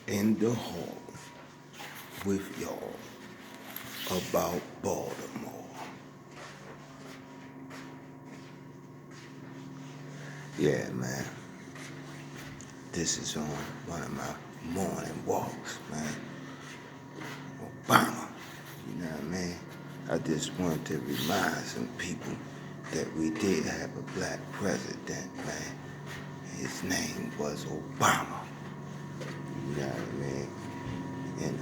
in the hall with y'all about Baltimore. Yeah, man. This is on one of my morning walks, man. Obama. You know what I mean? I just wanted to remind some people that we did have a black president, man. His name was Obama. You know what I mean? And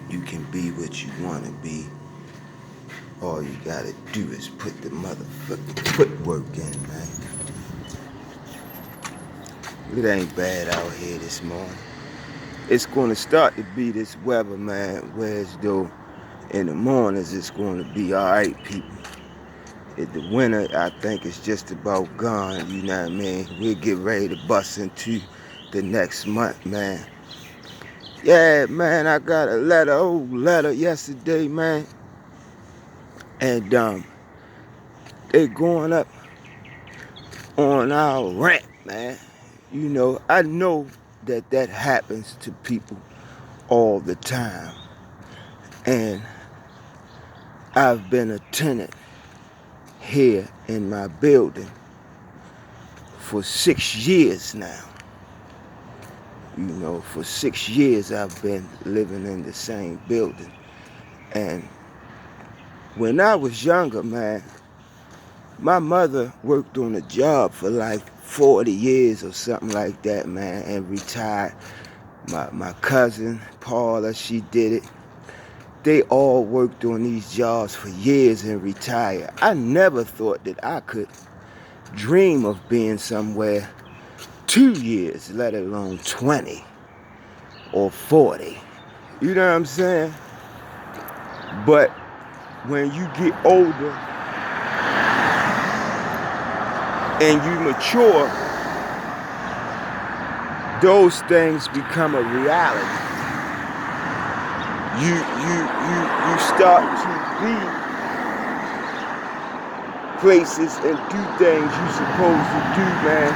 you can be what you want to be. All you gotta do is put the motherfucking footwork in, man. It ain't bad out here this morning. It's gonna start to be this weather, man, whereas though in the mornings it's gonna be alright, people. In the winter, I think it's just about gone, you know what I mean? We'll get ready to bust into the next month, man. Yeah, man, I got a old letter yesterday, man. And they going up on our rent, man. You know, I know that happens to people all the time. And I've been a tenant here in my building for 6 years now. You know, for 6 years I've been living in the same building. And when I was younger, man, my mother worked on a job for like 40 years or something like that, man, and retired. My cousin, Paula, she did it. They all worked on these jobs for years and retired. I never thought that I could dream of being somewhere 2 years, let alone 20 or 40. You know what I'm saying? But when you get older and you mature, those things become a reality. You start to be places and do things you're supposed to do, man.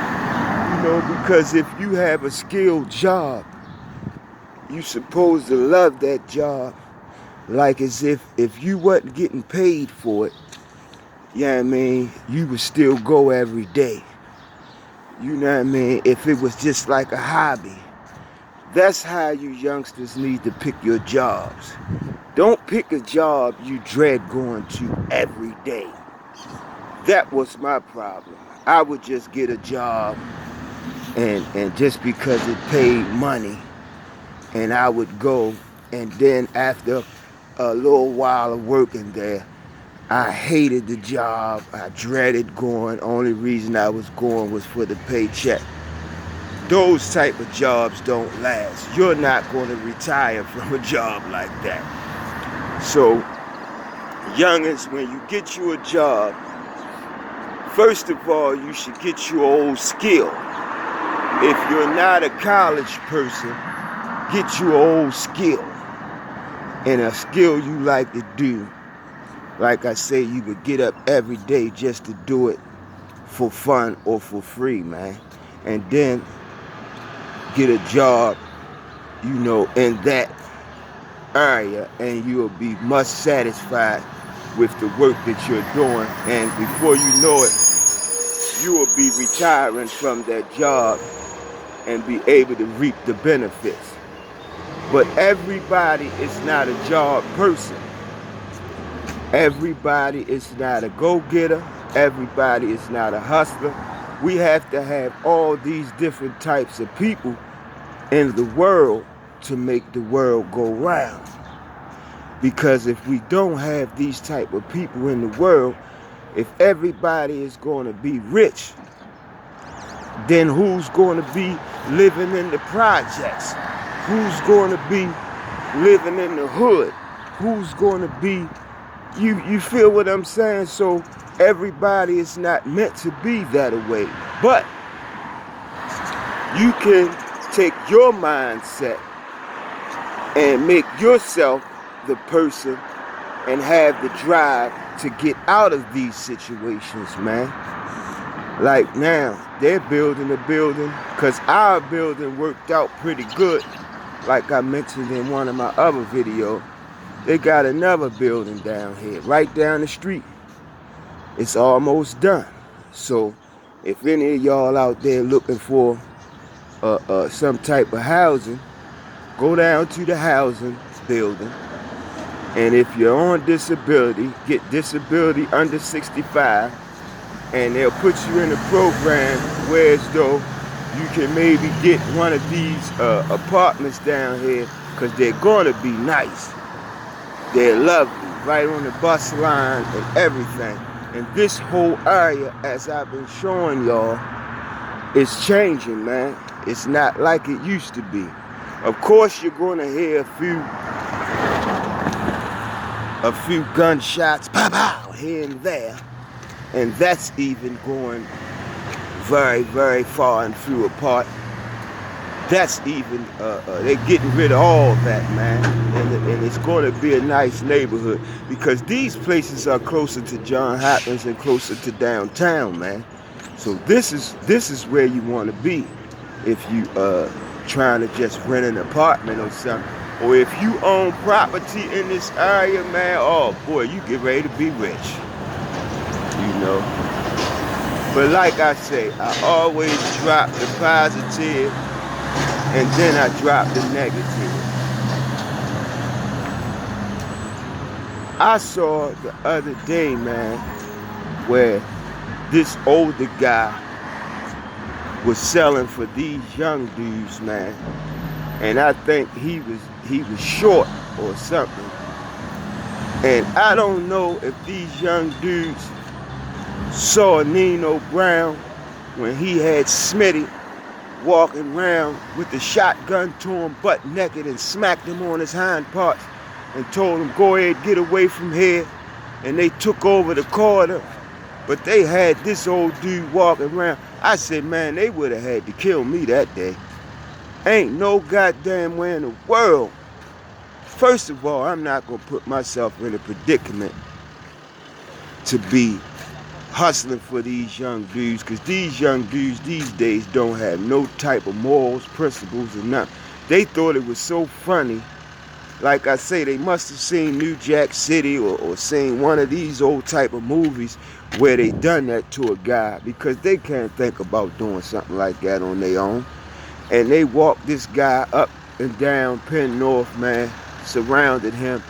You know, because if you have a skilled job, you're supposed to love that job like as if you wasn't getting paid for it, you know what I mean, you would still go every day. You know what I mean? If it was just like a hobby. That's how you youngsters need to pick your jobs. Don't pick a job you dread going to every day. That was my problem. I would just get a job and just because it paid money, and I would go, and then after a little while of working there, I hated the job. I dreaded going. Only reason I was going was for the paycheck. Those type of jobs don't last. You're not going to retire from a job like that. So, youngins, when you get you a job, first of all, you should get you an old skill. If you're not a college person, get you an old skill. And a skill you like to do. Like I say, you could get up every day just to do it for fun or for free, man. And then get a job, you know, in that area, and you'll be much satisfied with the work that you're doing. And before you know it, you will be retiring from that job and be able to reap the benefits. But everybody is not a job person. Everybody is not a go-getter. Everybody is not a hustler. We have to have all these different types of people in the world to make the world go round. Because if we don't have these type of people in the world, if everybody is going to be rich, then who's going to be living in the projects? Who's going to be living in the hood? Who's going to be, you feel what I'm saying? So everybody is not meant to be that way. But you can take your mindset and make yourself the person and have the drive to get out of these situations, man. Like now, they're building a building because our building worked out pretty good. Like I mentioned in one of my other videos, they got another building down here, right down the street. It's almost done. So if any of y'all out there looking for some type of housing, go down to the housing building. And if you're on disability, get disability under 65, and they'll put you in a program where as though you can maybe get one of these apartments down here, because they're going to be nice. They're lovely, right on the bus line and everything. And this whole area, as I've been showing y'all, is changing, man. It's not like it used to be. Of course, you're going to hear a few gunshots, pow, pow, here and there. And that's even going very, very far and few apart. That's even, they're getting rid of all that, man. And it's going to be a nice neighborhood because these places are closer to John Hopkins and closer to downtown, man. So this is where you want to be if you trying to just rent an apartment or something. Or if you own property in this area, man, oh boy, you get ready to be rich. You know. But like I say, I always drop the positive and then I drop the negative. I saw the other day, man, where this older guy was selling for these young dudes, man. And I think he was short or something. And I don't know if these young dudes saw Nino Brown when he had Smitty walking around with the shotgun to him butt naked and smacked him on his hind parts and told him, go ahead, get away from here. And they took over the corridor. But they had this old dude walking around. I said, man, they would have had to kill me that day. Ain't no goddamn way in the world. First of all, I'm not going to put myself in a predicament to be hustling for these young dudes, because these young dudes these days don't have no type of morals, principles, or nothing. They thought it was so funny. Like I say, they must have seen New Jack City or seen one of these old type of movies where they done that to a guy, because they can't think about doing something like that on their own. And they walked this guy up and down Penn North, man, surrounded him.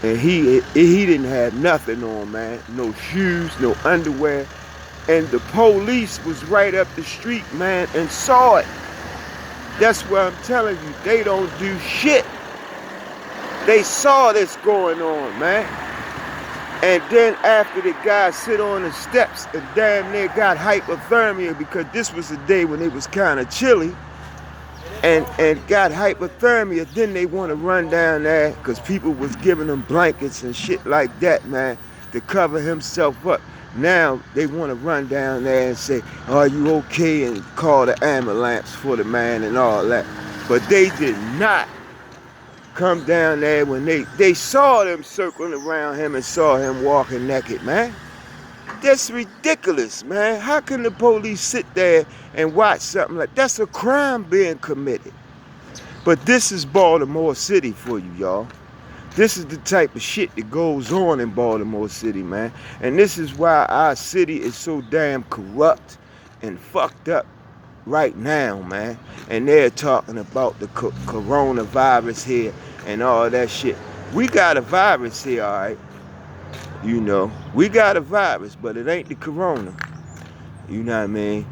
And he didn't have nothing on, man. No shoes, no underwear. And the police was right up the street, man, and saw it. That's what I'm telling you. They don't do shit. They saw this going on, man. And then after the guy sit on the steps and damn near got hypothermia, because this was a day when it was kind of chilly, and got hypothermia, then they want to run down there because people was giving them blankets and shit like that, man, to cover himself up. Now they want to run down there and say, are you okay, and call the ambulance for the man and all that. But they did not come down there when they saw them circling around him and saw him walking naked, man. That's ridiculous, man. How can the police sit there and watch something like that? That's a crime being committed. But this is Baltimore City for you, y'all. This is the type of shit that goes on in Baltimore City, man. And this is why our city is so damn corrupt and fucked up right now, man. And they're talking about the coronavirus here and all that shit. We got a virus here, all right? You know, we got a virus, but it ain't the corona. You know what I mean?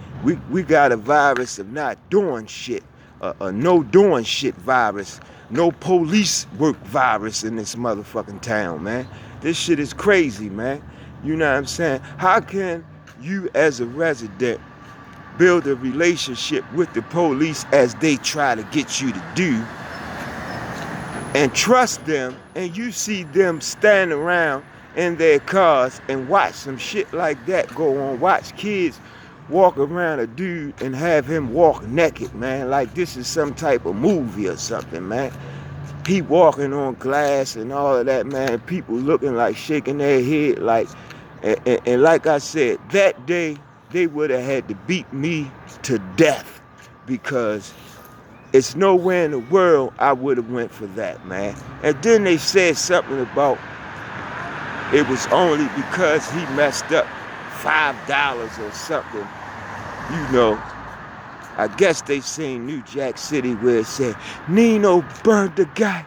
We got a virus of not doing shit. A no doing shit virus. No police work virus in this motherfucking town, man. This shit is crazy, man. You know what I'm saying? How can you as a resident build a relationship with the police as they try to get you to do, and trust them, and you see them stand around in their cars and watch some shit like that go on? Watch kids walk around a dude and have him walk naked, man, like this is some type of movie or something, man. He walking on glass and all of that, man. People looking like shaking their head like, and like I said, that day they would have had to beat me to death, because it's nowhere in the world I would have went for that, man. And then they said something about it was only because he messed up $5 or something. You know, I guess they seen New Jack City where it said, Nino burned the guy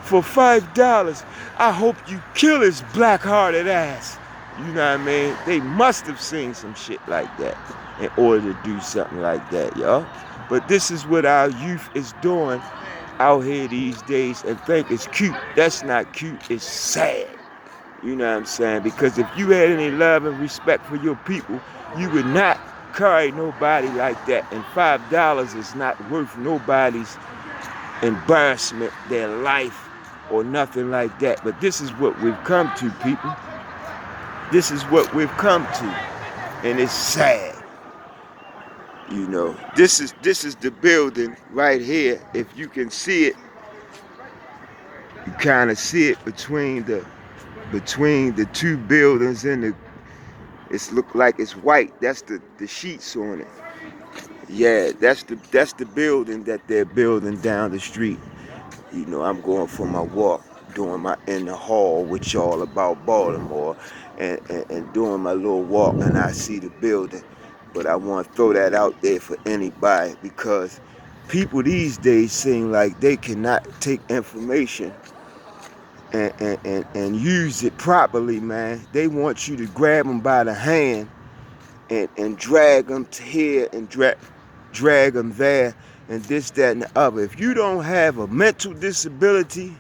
for $5. I hope you kill his black-hearted ass. You know what I mean? They must have seen some shit like that in order to do something like that, y'all. But this is what our youth is doing out here these days and think it's cute. That's not cute, it's sad. You know what I'm saying? Because if you had any love and respect for your people, you would not carry nobody like that. And $5 is not worth nobody's embarrassment, their life, or nothing like that. But this is what we've come to, people. This is what we've come to. And it's sad. You know, this is the building right here. If you can see it, you kind of see it between the two buildings, and it's look like it's white. That's the sheets on it. Yeah, that's the building that they're building down the street. You know, I'm going for my walk, doing my in the hall with y'all about Baltimore, and doing my little walk, and I see the building. But I want to throw that out there for anybody, because people these days seem like they cannot take information and use it properly, man. They want you to grab them by the hand and drag them to here and drag them there and this, that, and the other. If you don't have a mental disability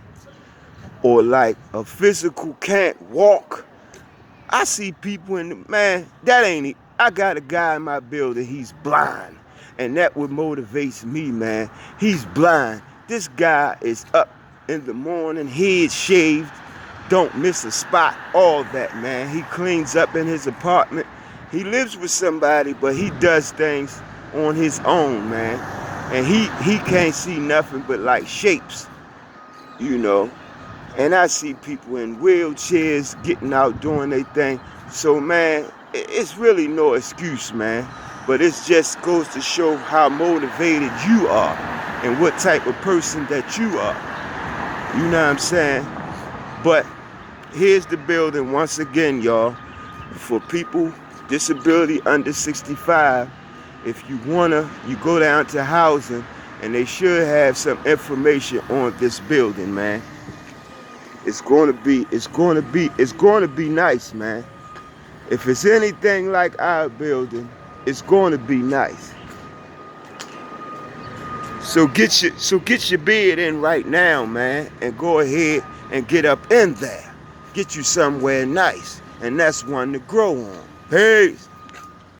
or like a physical can't walk, I see people man, that ain't it. I got a guy in my building, he's blind. And that what motivates me, man. He's blind. This guy is up in the morning, head shaved, don't miss a spot, all that, man. He cleans up in his apartment. He lives with somebody, but he does things on his own, man. And he can't see nothing but like shapes, you know. And I see people in wheelchairs getting out doing their thing. So, man, it's really no excuse, man. But it just goes to show how motivated you are and what type of person that you are. You know what I'm saying? But here's the building once again, y'all. For people, disability under 65, if you wanna, you go down to housing, and they should have some information on this building, man. It's gonna be nice, man. If it's anything like our building, it's gonna be nice. So get your bid in right now, man, and go ahead and get up in there. Get you somewhere nice, and that's one to grow on. Peace.